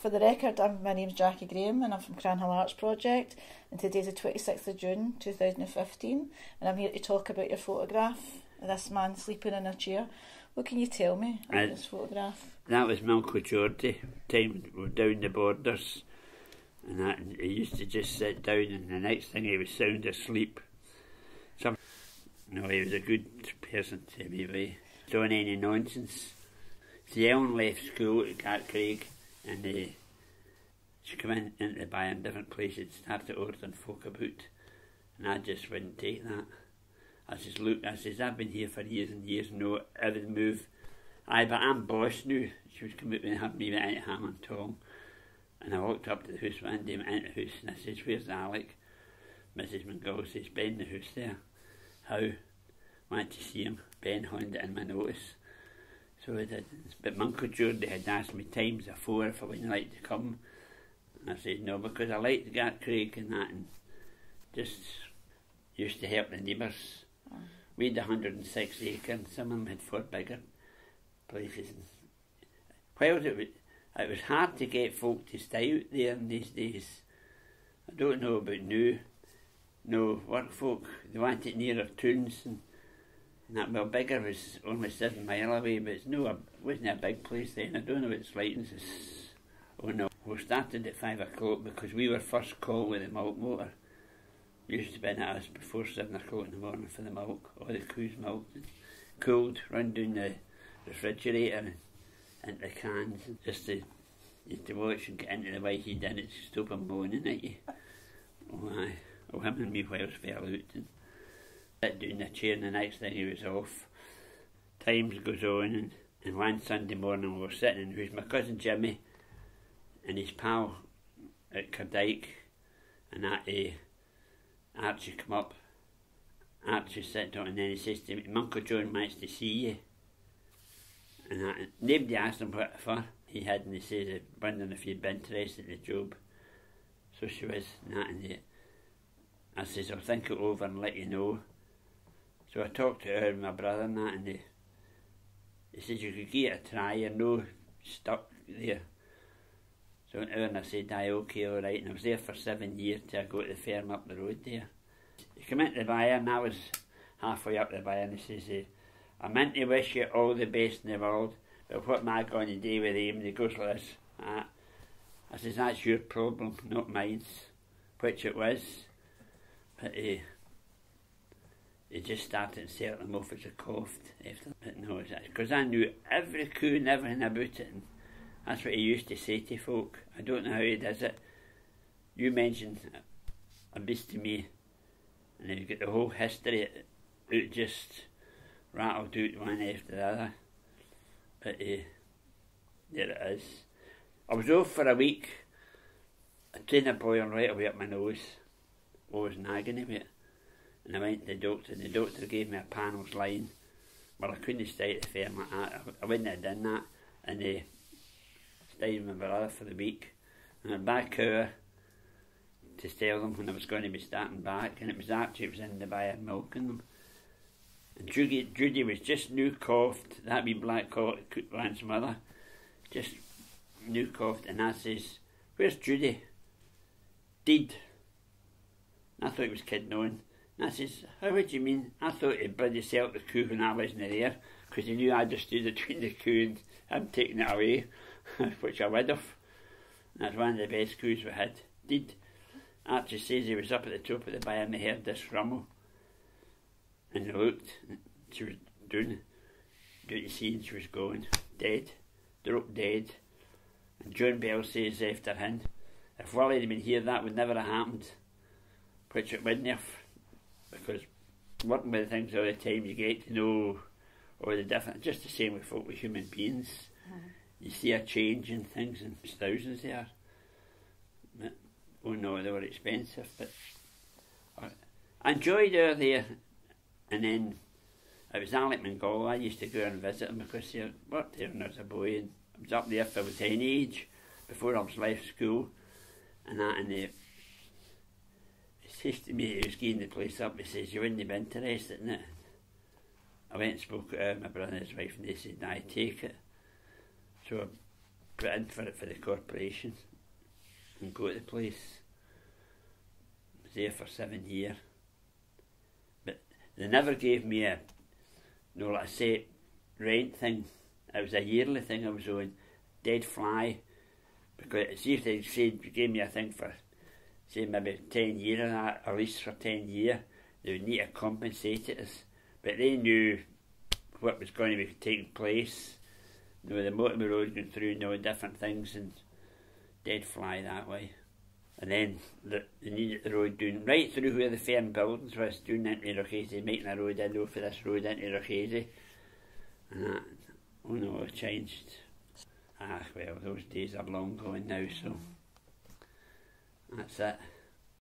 For the record, my name's Jackie Graham and I'm from Cranhill Arts Project, and today's the 26th of June 2015, and I'm here to talk about your photograph of this man sleeping in a chair. What can you tell me about this photograph? That was my Uncle Geordie. Time we were down the borders, and he used to just sit down, and the next thing he was sound asleep. No, he was a good person to be with. Don't any nonsense. See, Ellen left school at Gartcraig, and she came into the bar in different places, started ordering folk about, and I just wouldn't take that. I says, look, I've been here for years and years, no, every move. Aye, but I'm boss now. She was coming out and had me went into Ham and Tom, and I walked up to the house one day, went into the house, and I says, where's Alec? Mrs. McGill says, Ben in the house there. How? Went to see him. Ben handed in my notice. So I did. But my Uncle Geordie had asked me times before if I wouldn't like to come. And I said no, because I liked Gartcraig and that, and just used to help the neighbours. We had 106 acres, and some of them had 4 bigger places. While it was hard to get folk to stay out there in these days. I don't know about now. No, work folk, they want it nearer towns, and that. Well, Bigger was only 7 mile away, but it wasn't a big place then. I don't know what it's like. Oh no, we started at 5 o'clock because we were first called with the milk motor. Used to be in at us before 7 o'clock in the morning for the milk, all the cows milked, and cooled, run down the refrigerator and into the cans, and just to watch and get into the way he did it, stop him moaning at you. Oh aye. Oh, him and me whiles fell out and sat down the chair, and the next thing he was off. Times goes on, and one Sunday morning we were sitting, and it was my cousin Jimmy and his pal at Cardyke, and that Archie come up. Archie sat down, and then he says to me, Uncle John wants to see you. And nobody asked him what for. He had, and he says, wondering if you'd be interested in the job. So she was, and I says, I'll think it over and let you know. So I talked to her and my brother and that, and he says, you could give it a try, you're no stuck there. So I went over and I said, aye, okay, alright. And I was there for 7 years till I got to the firm up the road there. He came into the buyer, and I was halfway up the buyer, and he says, I meant to wish you all the best in the world, but what am I going to do with him? And he goes like this. I says, that's your problem, not mine, which it was. But he just started setting him off as a coughed after. But no, because I knew every coo and everything about it, and that's what he used to say to folk. I don't know how he does it. You mentioned a beast to me, and he's got the whole history out, just rattled out one after the other. But there it is. I was off for a week. I trained a boil right away up my nose. I was in agony with it, and I went to the doctor, and the doctor gave me a panels line. Well, I couldn't stay at the firm like that. I wouldn't have done that, and stayed with my brother for the week, and I'm back to tell them when I was going to be starting back, and it was Archie was in the buyer milking them, and Judy was just new coughed, that wee black coat one's mother, just new coughed, and I says, where's Judy? Dead. I thought he was kidding on. And I says, how would you mean? I thought he'd bloody sell the coo when I wasn't there, because he knew I just stood between the coo and him taking it away, which I would have. And that's one of the best coos we had. Did. Archie says he was up at the top of the bar and he heard this rumble. And he looked, and she was doing to see, and she was going, dead, dropped dead. And John Bell says after him, if Willie had been here, that would never have happened. Which it wouldn't have, because working with things all the time, you get to know all the different, just the same with folk, with human beings. You see a change in things, and there's thousands there. But, oh no, they were expensive, but I enjoyed her there. And then it was Alec McGill. I used to go and visit him because he worked there when I was a boy, and I was up there if I was any age, before I was left school, and that, and he says to me, he was getting the place up, he says, you wouldn't be interested in it? I went and spoke to my brother and his wife, and they said, I take it. So got in for it for the corporation and got the place. I was there for 7 years. But they never gave me a, like I say, rent thing. It was a yearly thing I was on, dead fly. Because see if they said, gave me a thing for, say, maybe 10 years or that, at least for 10 years, they would need to compensate it us. But they knew what was going to be taking place. You know, the motorway road going through, you know, different things, and dead fly that way. And then they needed the road doing right through where the firm buildings was, doing into Rochese, making a road in for this road into Rochese. And that, oh no, it changed. Ah, well, those days are long gone now, so that's it.